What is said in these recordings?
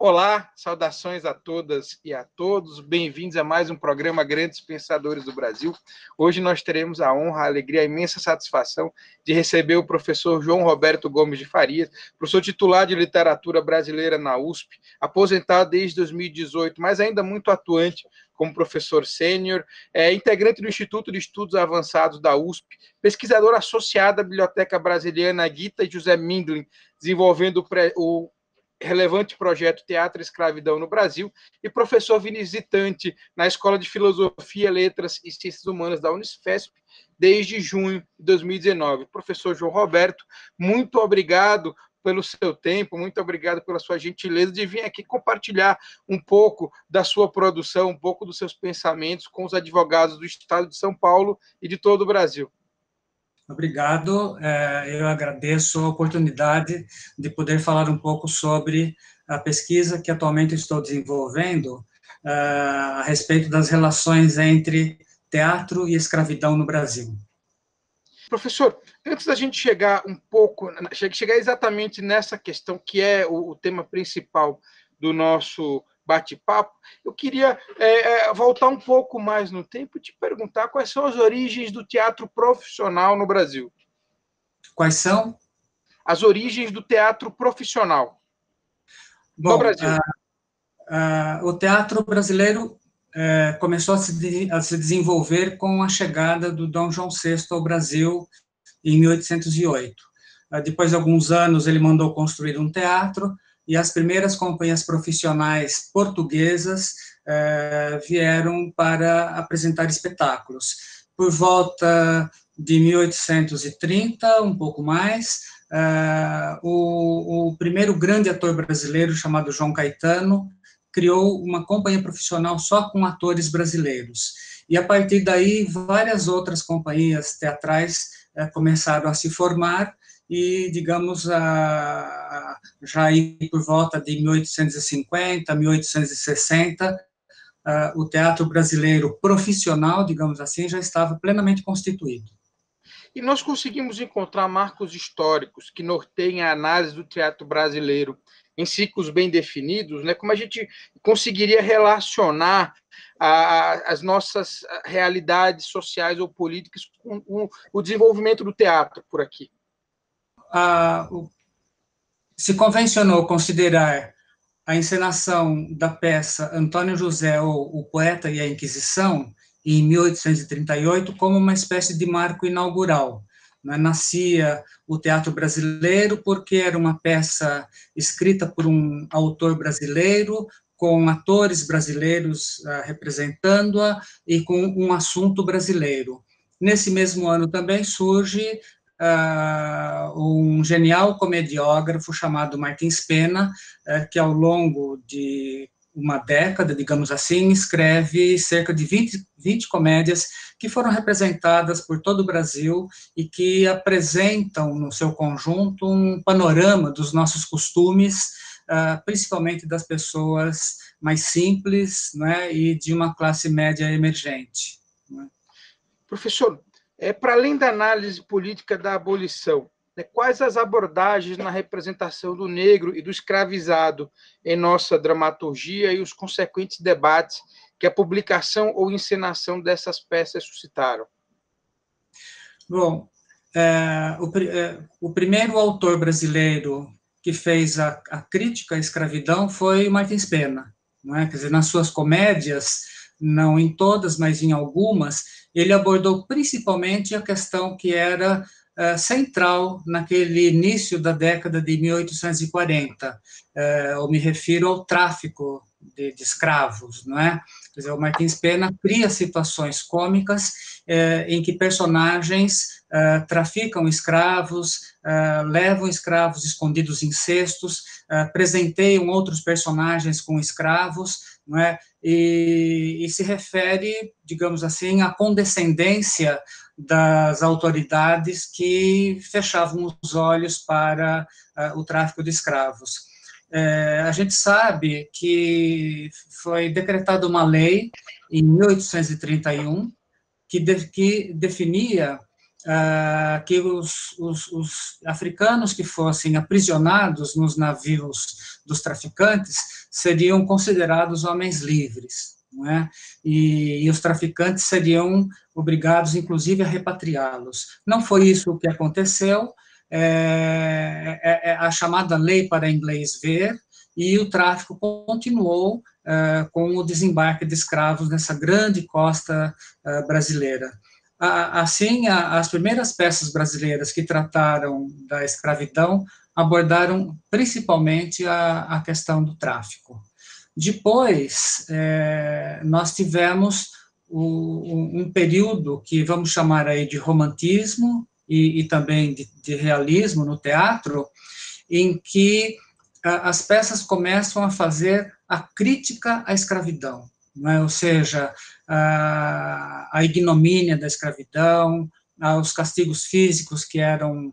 Olá, saudações a todas e a todos, bem-vindos a mais um programa Grandes Pensadores do Brasil. Hoje nós teremos a honra, a alegria, a imensa satisfação de receber o professor João Roberto Gomes de Farias, professor titular de Literatura Brasileira na USP, aposentado desde 2018, mas ainda muito atuante como professor sênior, integrante do Instituto de Estudos Avançados da USP, pesquisador associado à Biblioteca Brasiliana Gita José Mindlin, desenvolvendo o relevante projeto Teatro e Escravidão no Brasil, e professor visitante na Escola de Filosofia, Letras e Ciências Humanas da Unifesp, desde junho de 2019. Professor João Roberto, muito obrigado pelo seu tempo, muito obrigado pela sua gentileza de vir aqui compartilhar um pouco da sua produção, um pouco dos seus pensamentos com os advogados do Estado de São Paulo e de todo o Brasil. Obrigado, eu agradeço a oportunidade de poder falar um pouco sobre a pesquisa que atualmente estou desenvolvendo a respeito das relações entre teatro e escravidão no Brasil. Professor, antes da gente chegar chegar exatamente nessa questão que é o tema principal do nosso bate-papo, eu queria voltar um pouco mais no tempo e te perguntar quais são as origens do teatro profissional no Brasil. Quais são? As origens do teatro profissional no Brasil. O teatro brasileiro começou a se desenvolver com a chegada do Dom João VI ao Brasil em 1808. Depois de alguns anos, ele mandou construir um teatro, e as primeiras companhias profissionais portuguesas vieram para apresentar espetáculos. Por volta de 1830, um pouco mais, o primeiro grande ator brasileiro, chamado João Caetano, criou uma companhia profissional só com atores brasileiros. E, a partir daí, várias outras companhias teatrais começaram a se formar, e, digamos, já aí por volta de 1850, 1860, o teatro brasileiro profissional, digamos assim, já estava plenamente constituído. E nós conseguimos encontrar marcos históricos que norteiem a análise do teatro brasileiro em ciclos bem definidos, né? Como a gente conseguiria relacionar as nossas realidades sociais ou políticas com o desenvolvimento do teatro por aqui? Se convencionou considerar a encenação da peça Antônio José, ou O Poeta e a Inquisição, em 1838, como uma espécie de marco inaugural. Nascia o teatro brasileiro porque era uma peça escrita por um autor brasileiro, com atores brasileiros representando-a e com um assunto brasileiro. Nesse mesmo ano também surge um genial comediógrafo chamado Martins Pena, que ao longo de uma década, digamos assim, escreve cerca de 20 comédias que foram representadas por todo o Brasil e que apresentam, no seu conjunto, um panorama dos nossos costumes, principalmente das pessoas mais simples, né, e de uma classe média emergente. Né? Professor, para além da análise política da abolição, quais as abordagens na representação do negro e do escravizado em nossa dramaturgia e os consequentes debates que a publicação ou encenação dessas peças suscitaram? Bom, o primeiro autor brasileiro que fez a crítica à escravidão foi Martins Pena, não é? Quer dizer, nas suas comédias, não em todas, mas em algumas, ele abordou principalmente a questão que era central naquele início da década de 1840. Eu me refiro ao tráfico de escravos, não é? Quer dizer, o Martins Pena cria situações cômicas em que personagens traficam escravos, levam escravos escondidos em cestos, presenteiam outros personagens com escravos, não é? E se refere, digamos assim, à condescendência das autoridades que fechavam os olhos para o tráfico de escravos. A gente sabe que foi decretada uma lei em 1831 que definia que os africanos que fossem aprisionados nos navios dos traficantes seriam considerados homens livres, não é? E os traficantes seriam obrigados, inclusive, a repatriá-los. Não foi isso o que aconteceu, a chamada lei para inglês ver, e o tráfico continuou com o desembarque de escravos nessa grande costa brasileira. Assim, as primeiras peças brasileiras que trataram da escravidão abordaram principalmente a questão do tráfico. Depois, nós tivemos um período que vamos chamar aí de romantismo e também de realismo no teatro, em que as peças começam a fazer a crítica à escravidão, não é? Ou seja, a ignomínia da escravidão, os castigos físicos que eram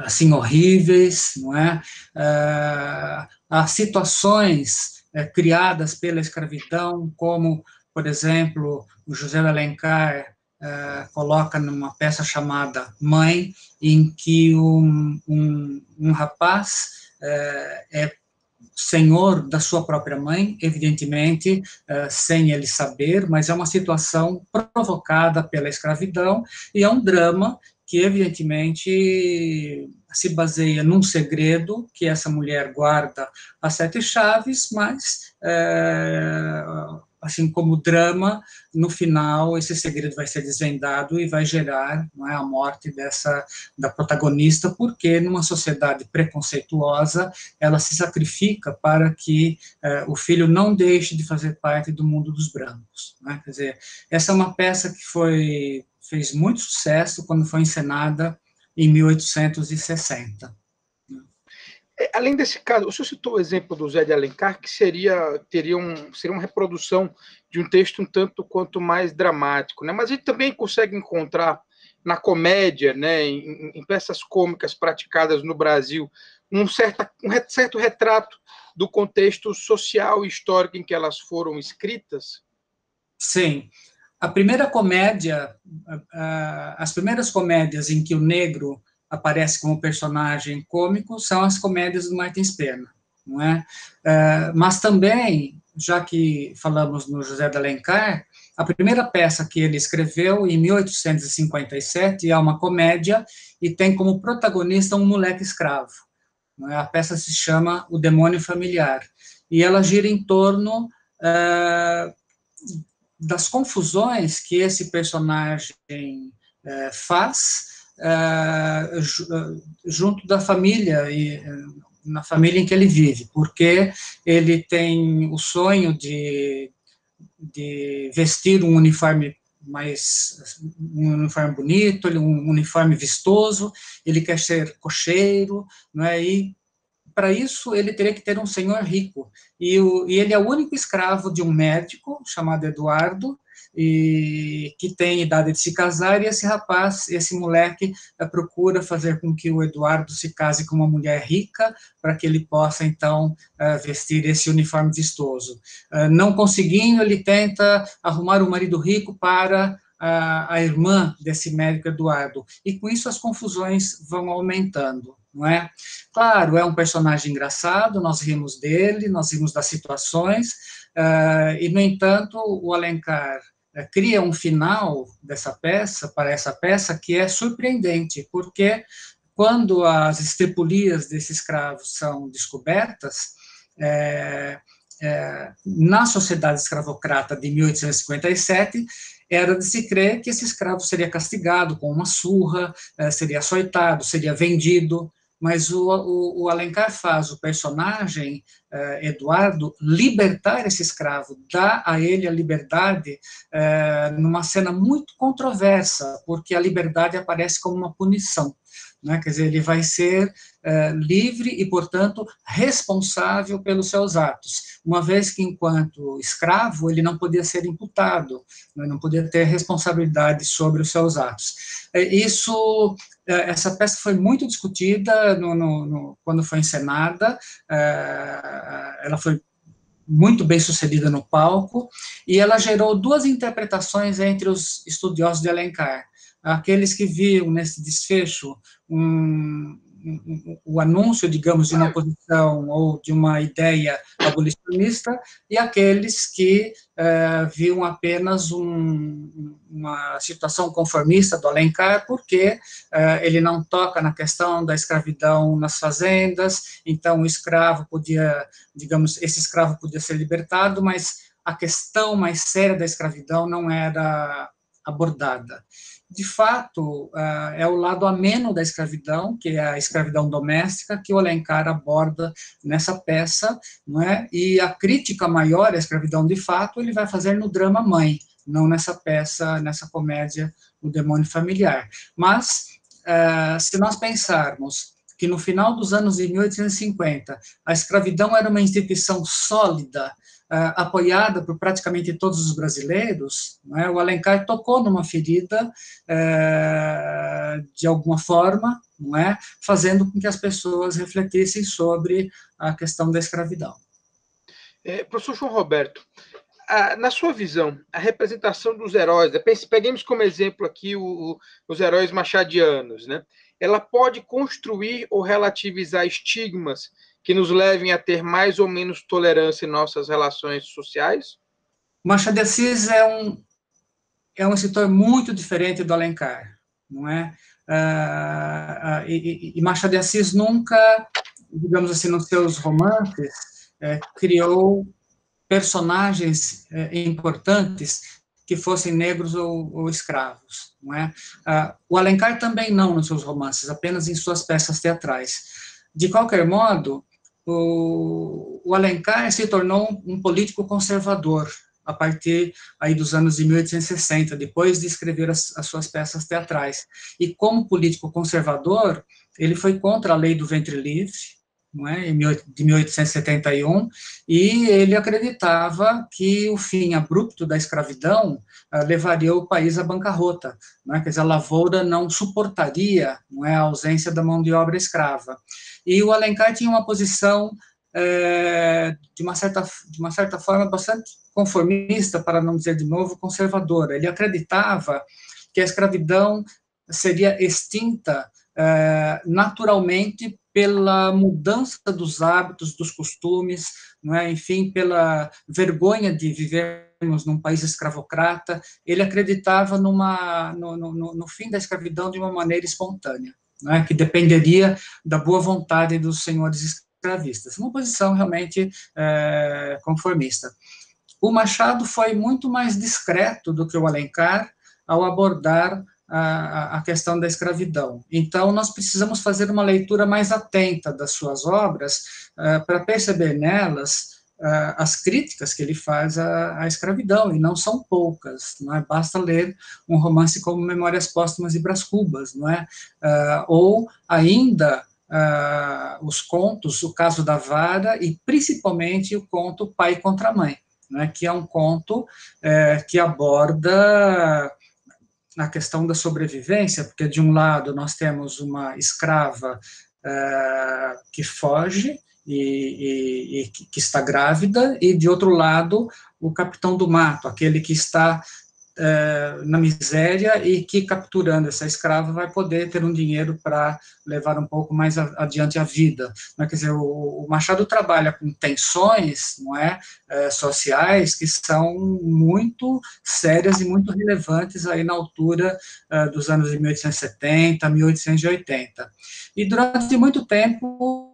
assim horríveis, não é? As situações criadas pela escravidão, como, por exemplo, o José de Alencar coloca numa peça chamada Mãe, em que um rapaz é senhor da sua própria mãe, evidentemente, sem ele saber, mas é uma situação provocada pela escravidão, e é um drama que, evidentemente, se baseia num segredo que essa mulher guarda às 7 chaves, mas, assim como drama, no final esse segredo vai ser desvendado e vai gerar, não é, a morte da protagonista, porque numa sociedade preconceituosa ela se sacrifica para que o filho não deixe de fazer parte do mundo dos brancos, né? Quer dizer, essa é uma peça que fez muito sucesso quando foi encenada em 1860. Além desse caso, o senhor citou o exemplo do Zé de Alencar, que seria uma reprodução de um texto um tanto quanto mais dramático, né? Mas a gente também consegue encontrar na comédia, né, em peças cômicas praticadas no Brasil, um certo retrato do contexto social e histórico em que elas foram escritas? Sim. A primeira comédia, as primeiras comédias em que o negro aparece como personagem cômico são as comédias do Martins Pena, não é? Mas também, já que falamos no José de Alencar, a primeira peça que ele escreveu, em 1857, é uma comédia e tem como protagonista um moleque escravo, não é? A peça se chama O Demônio Familiar, e ela gira em torno das confusões que esse personagem faz junto da família e na família em que ele vive, porque ele tem o sonho de vestir um uniforme bonito, um uniforme vistoso, ele quer ser cocheiro, não é? E para isso ele teria que ter um senhor rico, e ele é o único escravo de um médico chamado Eduardo, e que tem idade de se casar, e esse rapaz, esse moleque, procura fazer com que o Eduardo se case com uma mulher rica, para que ele possa, então, vestir esse uniforme vistoso. Não conseguindo, ele tenta arrumar um marido rico para a irmã desse médico Eduardo, e com isso as confusões vão aumentando, não é? Claro, é um personagem engraçado, nós rimos dele, nós rimos das situações, e, no entanto, o Alencar cria um final para essa peça, que é surpreendente, porque quando as estripulias desse escravo são descobertas, na sociedade escravocrata de 1857, era de se crer que esse escravo seria castigado com uma surra, seria açoitado, seria vendido, mas o Alencar faz o personagem Eduardo libertar esse escravo, dá a ele a liberdade numa cena muito controversa, porque a liberdade aparece como uma punição, né? Quer dizer, ele vai ser livre e, portanto, responsável pelos seus atos, uma vez que, enquanto escravo, ele não podia ser imputado, não podia ter responsabilidade sobre os seus atos. Essa peça foi muito discutida quando foi encenada, ela foi muito bem sucedida no palco, e ela gerou duas interpretações entre os estudiosos de Alencar. Aqueles que viam nesse desfecho o anúncio, digamos, de uma posição ou de uma ideia abolicionista, e aqueles que viam apenas uma situação conformista do Alencar, porque ele não toca na questão da escravidão nas fazendas, então o escravo podia, digamos, esse escravo podia ser libertado, mas a questão mais séria da escravidão não era abordada. De fato, é o lado ameno da escravidão, que é a escravidão doméstica, que o Alencar aborda nessa peça, não é? E a crítica maior à escravidão, de fato, ele vai fazer no drama Mãe, não nessa peça, nessa comédia, O Demônio Familiar. Mas, se nós pensarmos que no final dos anos de 1850, a escravidão era uma instituição sólida, apoiada por praticamente todos os brasileiros, né? O Alencar tocou numa ferida, de alguma forma, não é? Fazendo com que as pessoas refletissem sobre a questão da escravidão. Professor João Roberto, na sua visão, a representação dos heróis, peguemos como exemplo aqui os heróis machadianos, né? Ela pode construir ou relativizar estigmas que nos levem a ter mais ou menos tolerância em nossas relações sociais? Machado de Assis é um escritor muito diferente do Alencar, não é? E Machado de Assis nunca, digamos assim, nos seus romances, criou personagens importantes que fossem negros ou escravos, não é? O Alencar também não nos seus romances, apenas em suas peças teatrais. De qualquer modo, o Alencar se tornou um político conservador a partir aí dos anos de 1860, depois de escrever as suas peças teatrais. E como político conservador, ele foi contra a lei do ventre livre, não é, de 1871, e ele acreditava que o fim abrupto da escravidão levaria o país à bancarrota, não é, quer dizer, a lavoura não suportaria, não é, a ausência da mão de obra escrava. E o Alencar tinha uma posição, de uma certa forma, bastante conformista, para não dizer de novo, conservadora. Ele acreditava que a escravidão seria extinta naturalmente pela mudança dos hábitos, dos costumes, não é? Enfim, pela vergonha de vivermos num país escravocrata. Ele acreditava no fim da escravidão de uma maneira espontânea, não é? Que dependeria da boa vontade dos senhores escravistas. Uma posição realmente conformista. O Machado foi muito mais discreto do que o Alencar ao abordar a questão da escravidão. Então, nós precisamos fazer uma leitura mais atenta das suas obras para perceber nelas as críticas que ele faz à escravidão, e não são poucas, não é? Basta ler um romance como Memórias Póstumas de Brás Cubas, não é? Ou ainda os contos O Caso da Vara e, principalmente, o conto Pai contra Mãe, não é? Que é um conto que aborda na questão da sobrevivência, porque de um lado nós temos uma escrava que foge e que está grávida, e de outro lado o capitão do mato, aquele que está na miséria e que, capturando essa escrava, vai poder ter um dinheiro para levar um pouco mais adiante a vida. Quer dizer, o Machado trabalha com tensões, não é, sociais que são muito sérias e muito relevantes aí na altura dos anos de 1870, 1880. E durante muito tempo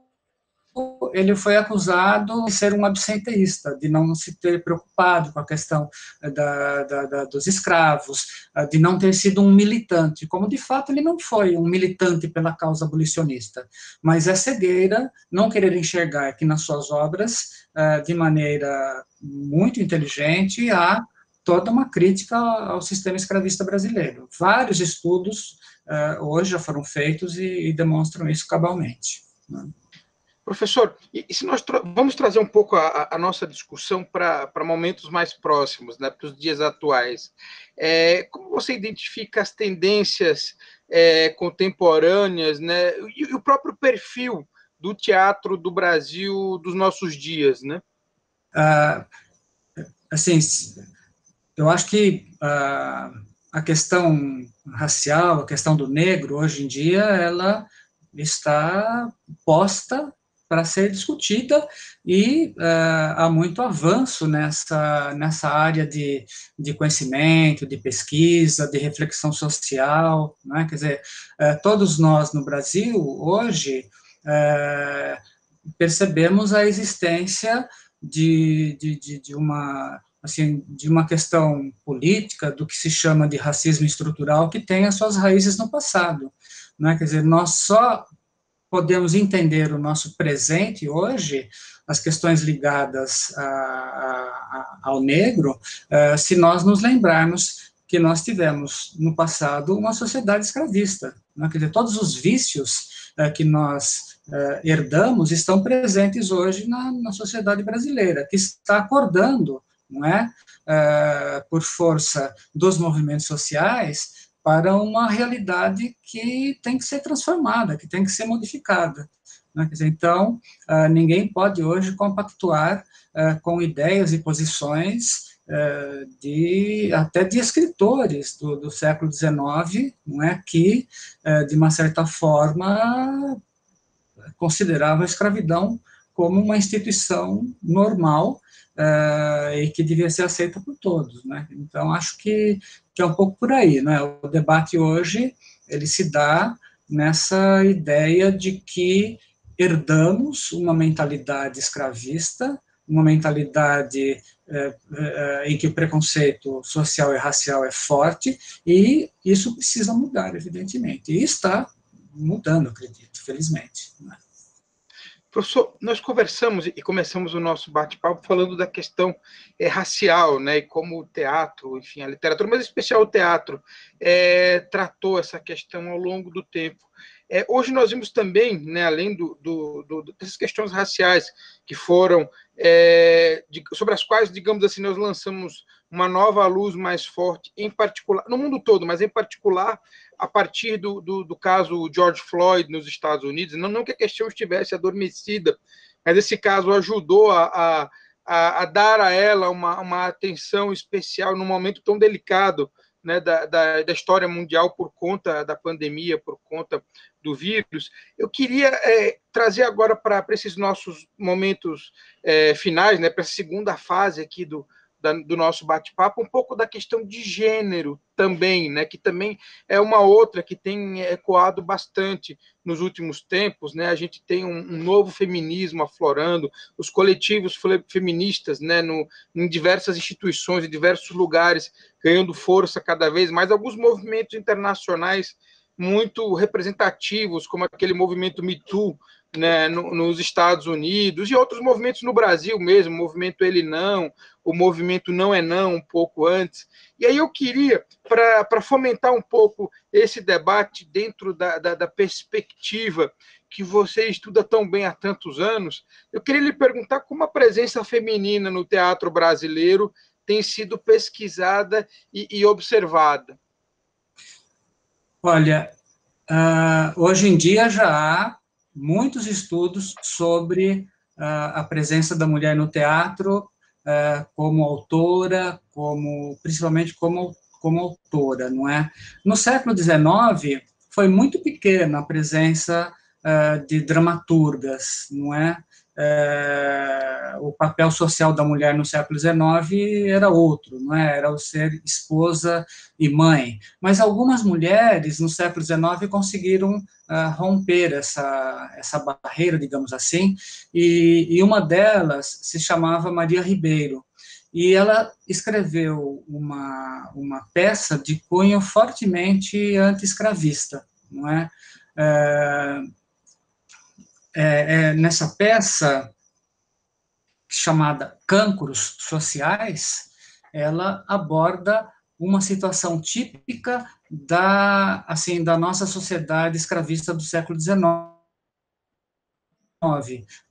ele foi acusado de ser um absenteísta, de não se ter preocupado com a questão dos escravos, de não ter sido um militante, como de fato ele não foi um militante pela causa abolicionista, mas é cegueira não querer enxergar que nas suas obras, de maneira muito inteligente, há toda uma crítica ao sistema escravista brasileiro. Vários estudos hoje já foram feitos e demonstram isso cabalmente, né? Professor, e se nós vamos trazer um pouco a nossa discussão para momentos mais próximos, né, para os dias atuais. Como você identifica as tendências contemporâneas, né, e o próprio perfil do teatro do Brasil dos nossos dias, né? Assim, eu acho que a questão racial, a questão do negro, hoje em dia, ela está posta para ser discutida e há muito avanço nessa área de conhecimento, de pesquisa, de reflexão social, né? Quer dizer, todos nós no Brasil, hoje, percebemos a existência de uma assim, de uma questão política, do que se chama de racismo estrutural, que tem as suas raízes no passado, né? Quer dizer, nós só podemos entender o nosso presente hoje, as questões ligadas ao negro, se nós nos lembrarmos que nós tivemos, no passado, uma sociedade escravista, né? Quer dizer, todos os vícios que nós herdamos estão presentes hoje na sociedade brasileira, que está acordando, não é? Por força dos movimentos sociais, para uma realidade que tem que ser transformada, que tem que ser modificada, né? Quer dizer, então, ninguém pode hoje compactuar com ideias e posições até de escritores do século XIX, não é? Que, de uma certa forma, considerava a escravidão como uma instituição normal, e que devia ser aceita por todos, né? Então, acho que é um pouco por aí, né? O debate hoje, ele se dá nessa ideia de que herdamos uma mentalidade escravista, uma mentalidade em que o preconceito social e racial é forte, e isso precisa mudar, evidentemente. E está mudando, acredito, felizmente, né? Professor, nós conversamos e começamos o nosso bate-papo falando da questão racial, né, e como o teatro, enfim, a literatura, mas em especial o teatro, tratou essa questão ao longo do tempo. Hoje nós vimos também, né, além dessas questões raciais que foram, sobre as quais, digamos assim, nós lançamos uma nova luz mais forte, em particular, no mundo todo, mas em particular a partir do caso George Floyd nos Estados Unidos, não que a questão estivesse adormecida, mas esse caso ajudou a dar a ela uma atenção especial num momento tão delicado, né, da história mundial por conta da pandemia, por conta do vírus. Eu queria trazer agora para esses nossos momentos finais, né, para a segunda fase aqui do nosso bate-papo, um pouco da questão de gênero também, né, que também é uma outra que tem ecoado bastante nos últimos tempos, né? A gente tem um novo feminismo aflorando, os coletivos feministas, né, em diversas instituições, em diversos lugares, ganhando força cada vez mais, alguns movimentos internacionais muito representativos, como aquele movimento Me Too, né, nos Estados Unidos, e outros movimentos no Brasil mesmo, o movimento Ele Não, o movimento Não é Não, um pouco antes. E aí eu queria, para fomentar um pouco esse debate dentro da perspectiva que você estuda tão bem há tantos anos, eu queria lhe perguntar como a presença feminina no teatro brasileiro tem sido pesquisada e observada. Olha, hoje em dia já há muitos estudos sobre a presença da mulher no teatro, como autora, principalmente como autora, não é? No século XIX, foi muito pequena a presença de dramaturgas, não é? O papel social da mulher no século XIX era outro, não é? Era o ser esposa e mãe. Mas algumas mulheres no século XIX conseguiram romper essa barreira, digamos assim, e uma delas se chamava Maria Ribeiro, e ela escreveu uma peça de cunho fortemente anti-escravista, não é? Nessa peça, chamada Cancros Sociais, ela aborda uma situação típica da nossa sociedade escravista do século XIX.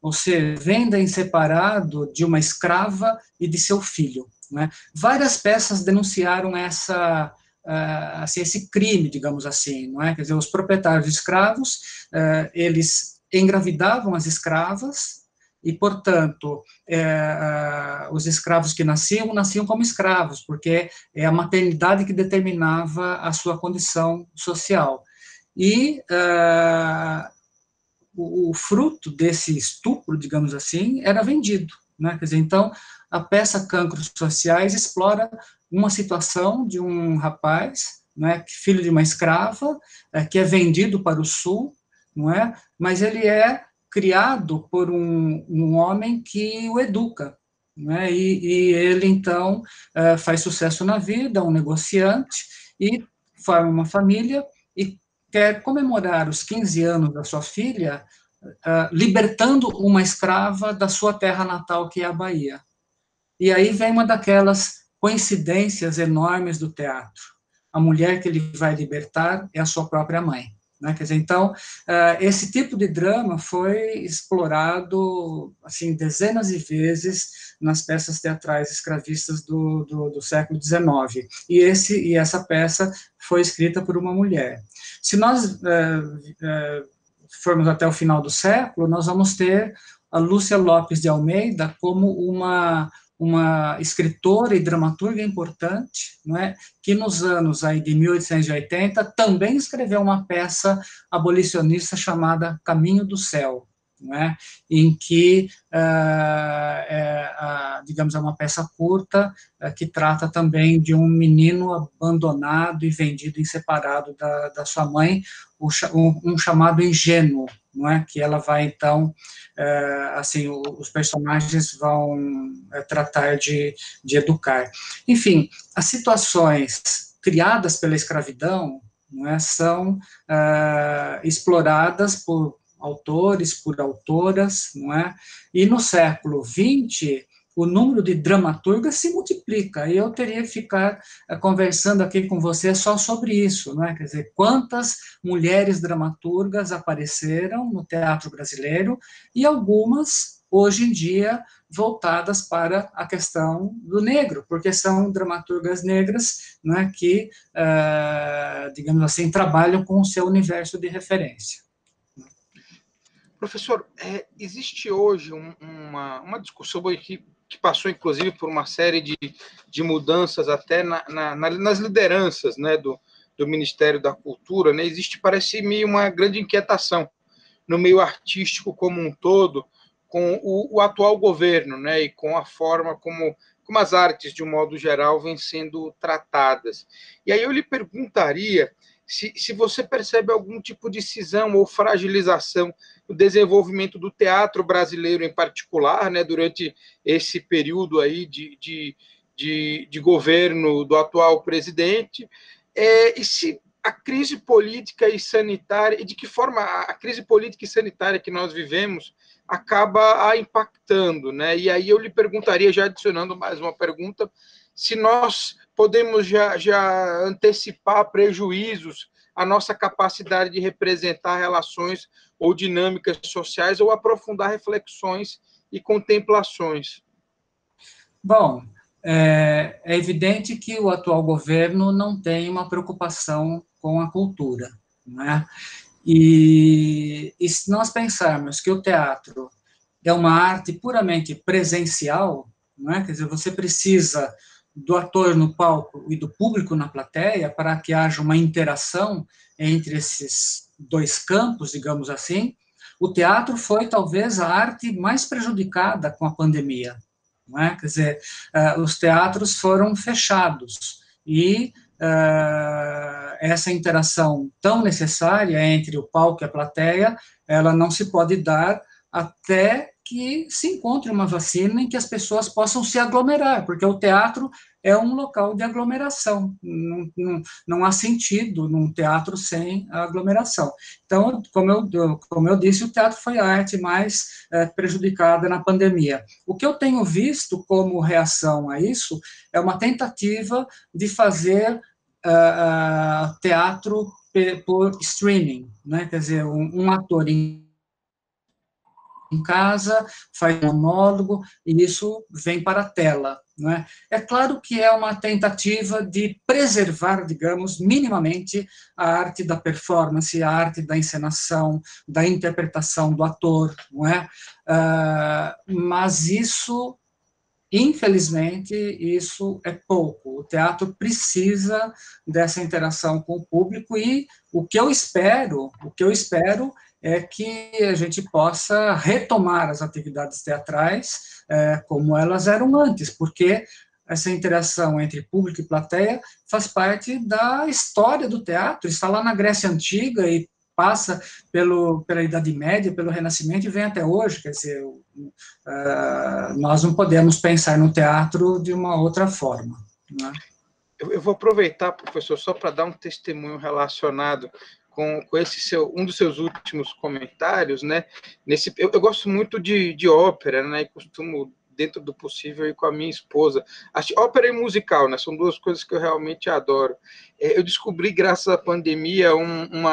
Ou seja, venda em separado de uma escrava e de seu filho, né? Várias peças denunciaram esse crime, digamos assim, não é? Quer dizer, os proprietários de escravos, eles engravidavam as escravas, e, portanto, os escravos que nasciam como escravos, porque é a maternidade que determinava a sua condição social. E o fruto desse estupro, digamos assim, era vendido, né? Quer dizer, então, a peça Cancros Sociais explora uma situação de um rapaz, né, filho de uma escrava, que é vendido para o sul, não é? Mas ele é criado por um homem que o educa, né? E ele, então, faz sucesso na vida, um negociante, e forma uma família, e quer comemorar os 15 anos da sua filha, libertando uma escrava da sua terra natal, que é a Bahia. E aí vem uma daquelas coincidências enormes do teatro. A mulher que ele vai libertar é a sua própria mãe. Né? Quer dizer, então, esse tipo de drama foi explorado assim, dezenas de vezes nas peças teatrais escravistas do século XIX. E essa peça foi escrita por uma mulher. Se nós formos até o final do século, nós vamos ter a Lúcia Lopes de Almeida como uma escritora e dramaturga importante, não é? Que nos anos aí de 1880 também escreveu uma peça abolicionista chamada Caminho do Céu, não é? Em que, digamos, é uma peça curta que trata também de um menino abandonado e vendido em separado da sua mãe, um chamado ingênuo, não é? Que ela vai, então, assim, os personagens vão tratar de educar. Enfim, as situações criadas pela escravidão, não é, são exploradas por autores, por autoras, não é? E no século XX, o número de dramaturgas se multiplica, e eu teria que ficar conversando aqui com você só sobre isso, não é? Quer dizer, quantas mulheres dramaturgas apareceram no teatro brasileiro, e algumas, hoje em dia, voltadas para a questão do negro, porque são dramaturgas negras, não é, que, digamos assim, trabalham com o seu universo de referência. Professor, existe hoje uma discussão que passou, inclusive, por uma série de mudanças até nas lideranças, né, do Ministério da Cultura, né? Existe, parece, meio uma grande inquietação no meio artístico como um todo, com o atual governo, né, e com a forma como as artes, de um modo geral, vêm sendo tratadas. E aí eu lhe perguntaria se você percebe algum tipo de cisão ou fragilização no desenvolvimento do teatro brasileiro em particular, né, durante esse período aí de governo do atual presidente, e se a crise política e sanitária, e de que forma a crise política e sanitária que nós vivemos acaba impactando, né? E aí eu lhe perguntaria, já adicionando mais uma pergunta, se nós podemos já antecipar prejuízos à nossa capacidade de representar relações ou dinâmicas sociais, ou aprofundar reflexões e contemplações. Bom, é evidente que o atual governo não tem uma preocupação com a cultura, né? E se nós pensarmos que o teatro é uma arte puramente presencial, não é? Quer dizer, você precisa do ator no palco e do público na plateia para que haja uma interação entre esses dois campos, digamos assim. O teatro foi talvez a arte mais prejudicada com a pandemia, não é? Quer dizer, os teatros foram fechados e essa interação tão necessária entre o palco e a plateia, ela não se pode dar até que se encontre uma vacina em que as pessoas possam se aglomerar, porque o teatro é um local de aglomeração, não há sentido num teatro sem aglomeração. Então, como eu disse, o teatro foi a arte mais prejudicada na pandemia. O que eu tenho visto como reação a isso é uma tentativa de fazer teatro por streaming, né? Quer dizer, um ator em em casa, faz um monólogo, e isso vem para a tela, não é? É claro que é uma tentativa de preservar, digamos, minimamente a arte da performance, a arte da encenação, da interpretação do ator, não é? Mas isso, infelizmente, isso é pouco. O teatro precisa dessa interação com o público e o que eu espero é que a gente possa retomar as atividades teatrais como elas eram antes, porque essa interação entre público e plateia faz parte da história do teatro, está lá na Grécia Antiga e passa pela Idade Média, pelo Renascimento e vem até hoje, quer dizer, nós não podemos pensar no teatro de uma outra forma, né? Eu vou aproveitar, professor, só para dar um testemunho relacionado com esse um dos seus últimos comentários, né? Eu gosto muito de ópera, né? E costumo, dentro do possível, ir com a minha esposa. Ópera e musical, né? São duas coisas que eu realmente adoro. Eu descobri, graças à pandemia, um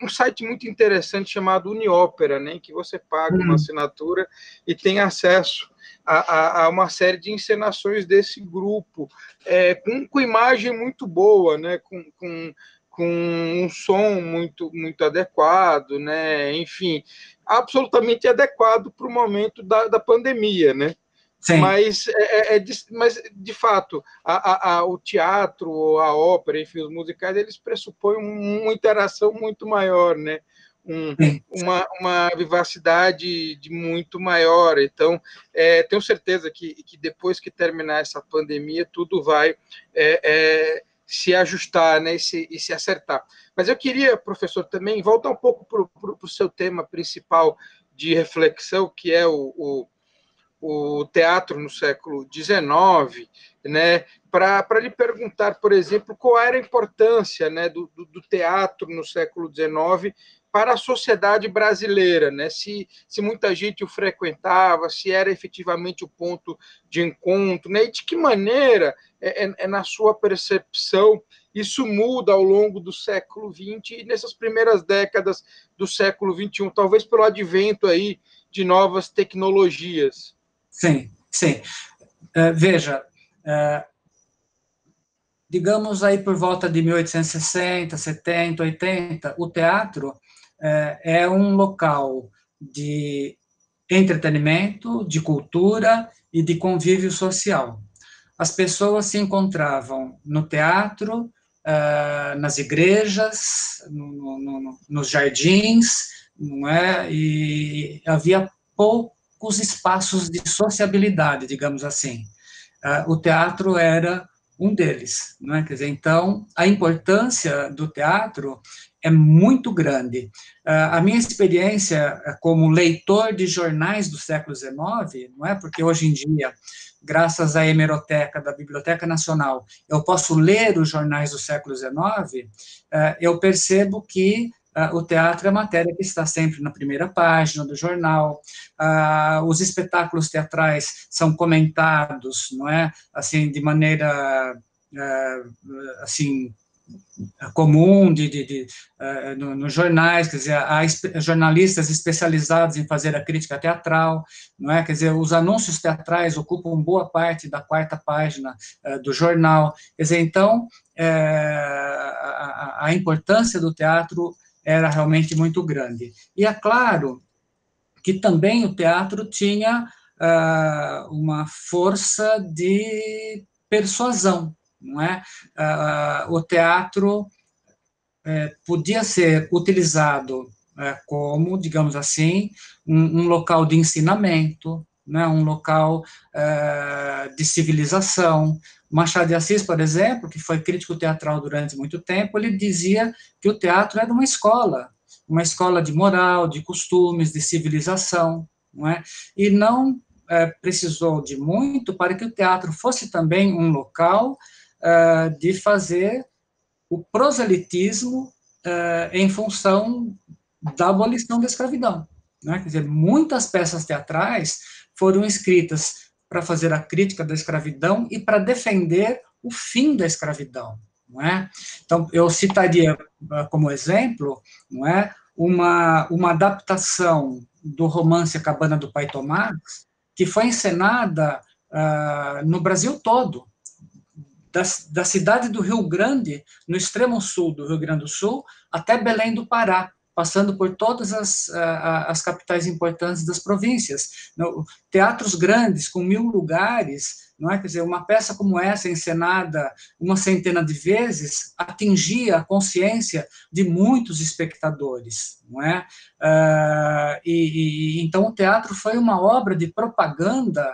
site muito interessante chamado Uniópera, né? Em que você paga uma assinatura e tem acesso a uma série de encenações desse grupo, com imagem muito boa, né? Com um som muito adequado, né? Enfim, absolutamente adequado para o momento da pandemia, né? Sim. Mas, de fato, o teatro, a ópera, enfim, os musicais, eles pressupõem uma interação muito maior, né? Uma vivacidade de muito maior. Então, tenho certeza que depois que terminar essa pandemia, tudo vai se ajustar, né, e se acertar. Mas eu queria, professor, também voltar um pouco para o seu tema principal de reflexão, que é o teatro no século XIX, né, para lhe perguntar, por exemplo, qual era a importância, né, do teatro no século XIX para a sociedade brasileira, né? Se muita gente o frequentava, se era efetivamente o ponto de encontro, né? E de que maneira, na sua percepção, isso muda ao longo do século XX e nessas primeiras décadas do século XXI, talvez pelo advento aí de novas tecnologias. Sim, sim. Veja, digamos aí por volta de 1860, 70, 80, o teatro é um local de entretenimento, de cultura e de convívio social. As pessoas se encontravam no teatro, nas igrejas, nos jardins, não é? E havia poucos espaços de sociabilidade, digamos assim. O teatro era um deles, não é? Quer dizer, então, a importância do teatro é muito grande. A minha experiência como leitor de jornais do século XIX, não é? Porque hoje em dia, graças à hemeroteca da Biblioteca Nacional, eu posso ler os jornais do século XIX, eu percebo que o teatro é matéria que está sempre na primeira página do jornal, os espetáculos teatrais são comentados, não é, assim, de maneira, assim, comum nos jornais, quer dizer, há jornalistas especializados em fazer a crítica teatral, não é? Quer dizer, os anúncios teatrais ocupam boa parte da quarta página do jornal, quer dizer, então, a importância do teatro era realmente muito grande. E é claro que também o teatro tinha uma força de persuasão, não é? O teatro podia ser utilizado como, digamos assim, um local de ensinamento, né, um local de civilização. Machado de Assis, por exemplo, que foi crítico teatral durante muito tempo, ele dizia que o teatro era uma escola de moral, de costumes, de civilização, não é? E não precisou de muito para que o teatro fosse também um local de fazer o proselitismo em função da abolição da escravidão, né? Quer dizer, muitas peças teatrais foram escritas para fazer a crítica da escravidão e para defender o fim da escravidão, não é? Então, eu citaria como exemplo, não é, uma adaptação do romance A Cabana do Pai Tomás, que foi encenada no Brasil todo, da cidade do Rio Grande, no extremo sul do Rio Grande do Sul, até Belém do Pará, passando por todas as capitais importantes das províncias. Teatros grandes, com 1000 lugares, não é? Quer dizer, uma peça como essa, encenada uma centena de vezes, atingia a consciência de muitos espectadores, não é? Então, o teatro foi uma obra de propaganda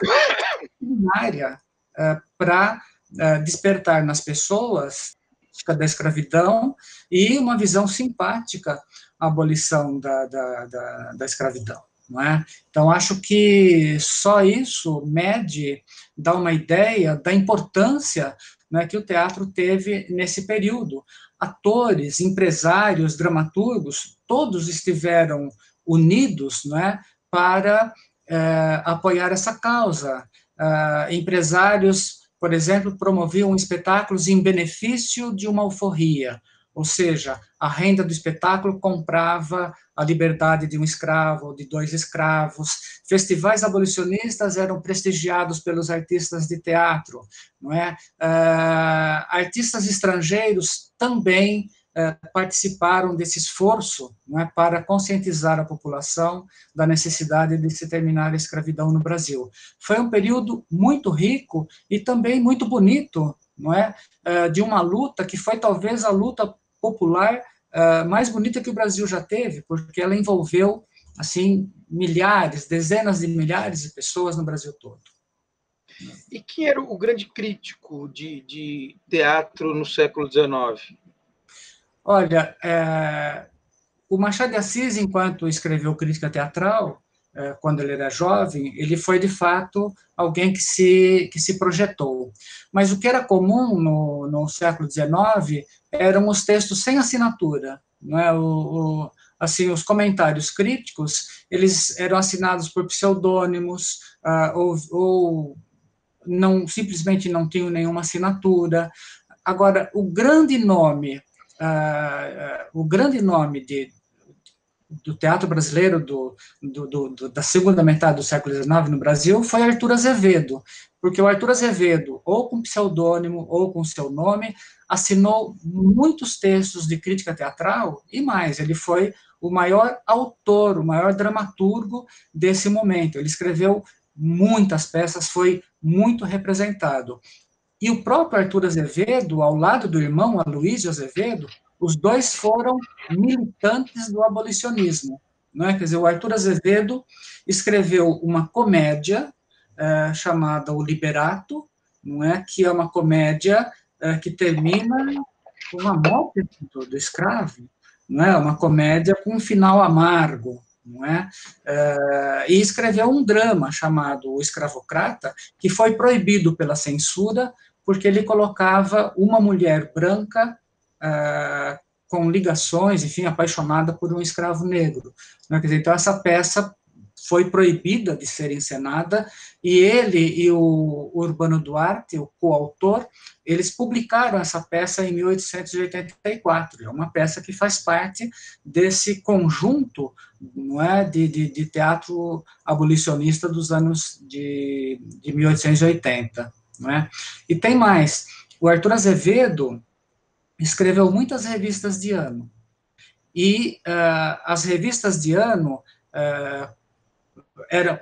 primária para despertar nas pessoas da escravidão e uma visão simpática à abolição da escravidão. Não é? Então, acho que só isso dá uma ideia da importância, né, que o teatro teve nesse período. Atores, empresários, dramaturgos, todos estiveram unidos, não é, para apoiar essa causa. Empresários, por exemplo, promoviam espetáculos em benefício de uma alforria, ou seja, a renda do espetáculo comprava a liberdade de um escravo ou de 2 escravos. Festivais abolicionistas eram prestigiados pelos artistas de teatro, não é? Artistas estrangeiros também participaram desse esforço, não é, para conscientizar a população da necessidade de se terminar a escravidão no Brasil. Foi um período muito rico e também muito bonito, não é, de uma luta que foi talvez a luta popular mais bonita que o Brasil já teve, porque ela envolveu assim milhares, dezenas de milhares de pessoas no Brasil todo. E quem era o grande crítico de teatro no século XIX? Olha, o Machado de Assis, enquanto escreveu crítica teatral, quando ele era jovem, ele foi, de fato, alguém que se projetou. Mas o que era comum no século XIX eram os textos sem assinatura. Não é? Assim, os comentários críticos, eles eram assinados por pseudônimos, ou não, simplesmente não tinham nenhuma assinatura. Agora, o grande nome do teatro brasileiro da segunda metade do século XIX no Brasil foi Arthur Azevedo, porque o Arthur Azevedo, ou com pseudônimo ou com seu nome, assinou muitos textos de crítica teatral e mais, ele foi o maior autor, o maior dramaturgo desse momento. Ele escreveu muitas peças, foi muito representado. E o próprio Arthur Azevedo, ao lado do irmão Aloysio Azevedo, os dois foram militantes do abolicionismo. Não é? Quer dizer, o Arthur Azevedo escreveu uma comédia chamada O Liberato, não é? Que é uma comédia que termina com a morte do escravo, não é? Uma comédia com um final amargo. Não é? E escreveu um drama chamado O Escravocrata, que foi proibido pela censura, porque ele colocava uma mulher branca com ligações, enfim, apaixonada por um escravo negro. Quer dizer, então, essa peça foi proibida de ser encenada, e ele e o Urbano Duarte, o coautor, eles publicaram essa peça em 1884. É uma peça que faz parte desse conjunto, não é, de teatro abolicionista dos anos de 1880. Não é? E tem mais. O Arthur Azevedo escreveu muitas revistas de ano. E as revistas de ano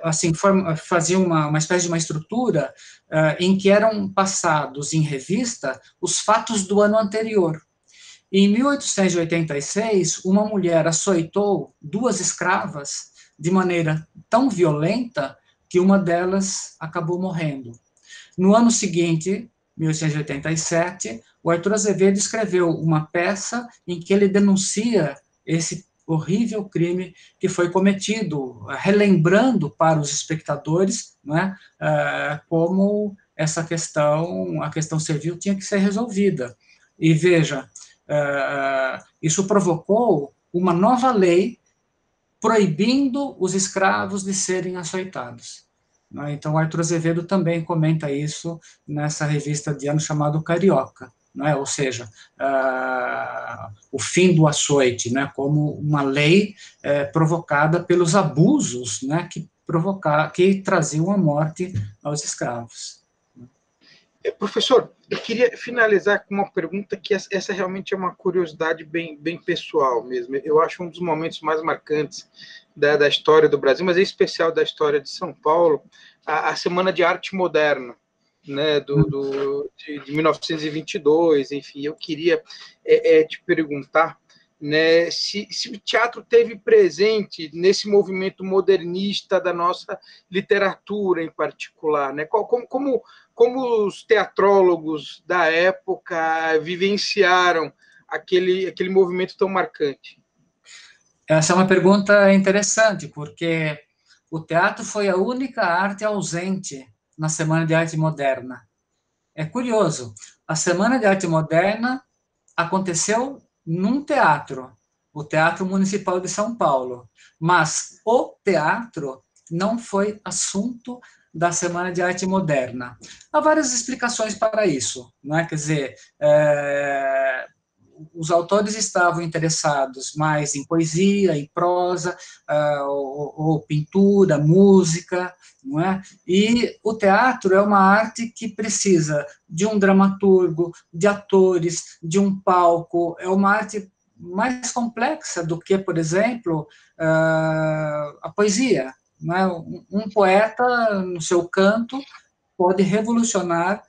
assim, faziam uma espécie de uma estrutura em que eram passados em revista os fatos do ano anterior. E em 1886, uma mulher açoitou 2 escravas de maneira tão violenta que uma delas acabou morrendo. No ano seguinte, 1887, o Arthur Azevedo escreveu uma peça em que ele denuncia esse horrível crime que foi cometido, relembrando para os espectadores, né, como essa questão, a questão civil tinha que ser resolvida. E veja, isso provocou uma nova lei proibindo os escravos de serem açoitados. Então, Arthur Azevedo também comenta isso nessa revista de ano chamada Carioca. não é? Ou seja, o fim do açoite, né, como uma lei provocada pelos abusos, né, que traziam a morte aos escravos. Professor, eu queria finalizar com uma pergunta que essa realmente é uma curiosidade bem pessoal mesmo. Eu acho um dos momentos mais marcantes da história do Brasil, mas em especial da história de São Paulo, a Semana de Arte Moderna, né, de 1922, enfim. Eu queria te perguntar, né, se o teatro teve presente nesse movimento modernista da nossa literatura em particular, né? Como os teatrólogos da época vivenciaram aquele movimento tão marcante? Essa é uma pergunta interessante, porque o teatro foi a única arte ausente na Semana de Arte Moderna. É curioso, a Semana de Arte Moderna aconteceu num teatro, o Teatro Municipal de São Paulo, mas o teatro não foi assunto da Semana de Arte Moderna. Há várias explicações para isso, não é? Quer dizer, os autores estavam interessados mais em poesia, em prosa, ou pintura, música, não é? E o teatro é uma arte que precisa de um dramaturgo, de atores, de um palco, é uma arte mais complexa do que, por exemplo, a poesia, não é? Um poeta, no seu canto, pode revolucionar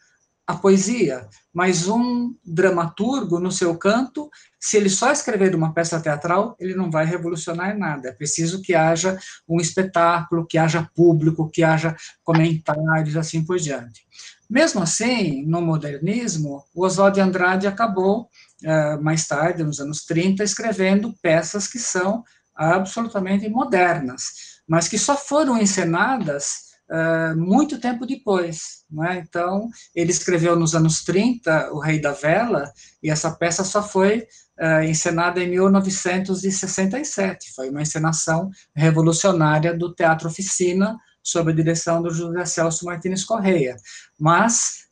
a poesia, mas um dramaturgo, no seu canto, se ele só escrever uma peça teatral, ele não vai revolucionar nada. É preciso que haja um espetáculo, que haja público, que haja comentários, assim por diante. Mesmo assim, no modernismo, o Oswald de Andrade acabou, mais tarde, nos anos 30, escrevendo peças que são absolutamente modernas, mas que só foram encenadas muito tempo depois, né? Então, ele escreveu nos anos 30, O Rei da Vela, e essa peça só foi encenada em 1967, foi uma encenação revolucionária do Teatro Oficina, sob a direção do José Celso Martins Correia. Mas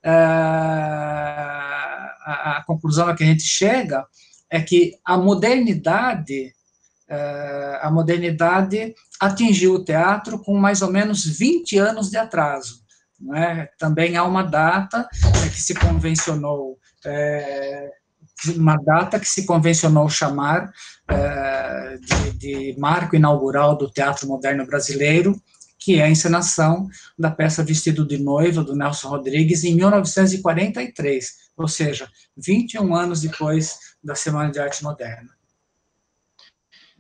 a conclusão a que a gente chega é que a modernidade atingiu o teatro com mais ou menos 20 anos de atraso. Não é? Também há uma data que se convencionou, chamar de marco inaugural do teatro moderno brasileiro, que é a encenação da peça Vestido de Noiva, do Nelson Rodrigues, em 1943, ou seja, 21 anos depois da Semana de Arte Moderna.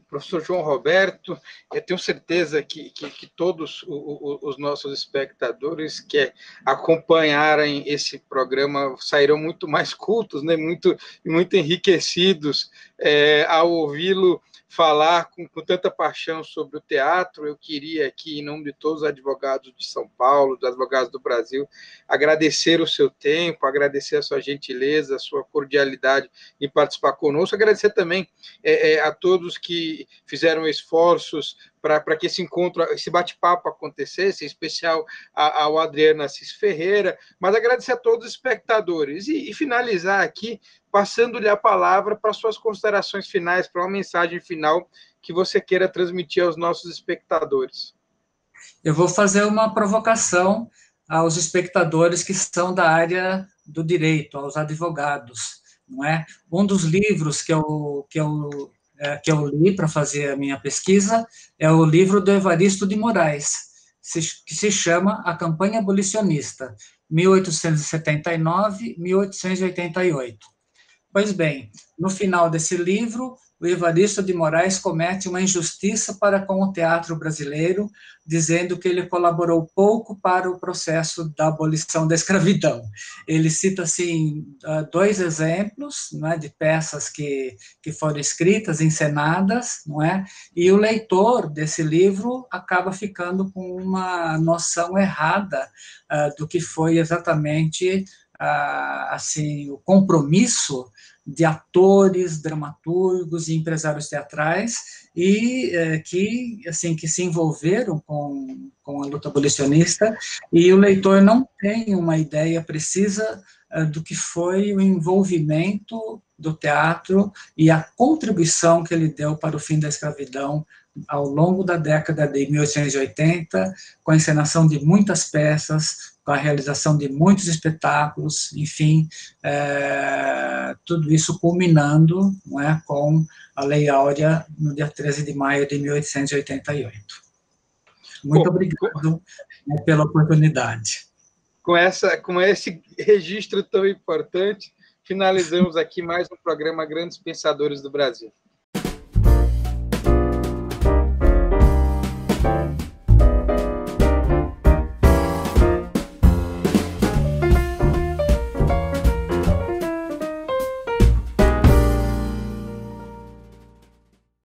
Professor João Roberto, eu tenho certeza que todos os nossos espectadores que acompanharem esse programa sairão muito mais cultos, né, muito enriquecidos ao ouvi-lo falar com tanta paixão sobre o teatro. Eu queria aqui, em nome de todos os advogados de São Paulo, dos advogados do Brasil, agradecer o seu tempo, agradecer a sua gentileza, a sua cordialidade em participar conosco, agradecer também a todos que fizeram esforços para que esse encontro, esse bate-papo acontecesse, em especial ao Adriano Assis Ferreira, mas agradecer a todos os espectadores e finalizar aqui passando-lhe a palavra para suas considerações finais, para uma mensagem final que você queira transmitir aos nossos espectadores. Eu vou fazer uma provocação aos espectadores que são da área do direito, aos advogados, não é? Um dos livros que eu li para fazer a minha pesquisa é o livro do Evaristo de Moraes, que se chama A Campanha Abolicionista, 1879-1888. Pois bem, no final desse livro, o Evaristo de Moraes comete uma injustiça para com o teatro brasileiro, dizendo que ele colaborou pouco para o processo da abolição da escravidão. Ele cita, assim, 2 exemplos, não é, de peças que foram escritas, encenadas, não é? E o leitor desse livro acaba ficando com uma noção errada do que foi exatamente assim, o compromisso de atores, dramaturgos e empresários teatrais e que se envolveram com a luta abolicionista, e o leitor não tem uma ideia precisa do que foi o envolvimento do teatro e a contribuição que ele deu para o fim da escravidão ao longo da década de 1880, com a encenação de muitas peças, com a realização de muitos espetáculos, enfim, tudo isso culminando, não é, com a Lei Áurea no dia 13 de maio de 1888. Muito obrigado pela oportunidade. Com esse registro tão importante, finalizamos aqui mais um programa Grandes Pensadores do Brasil.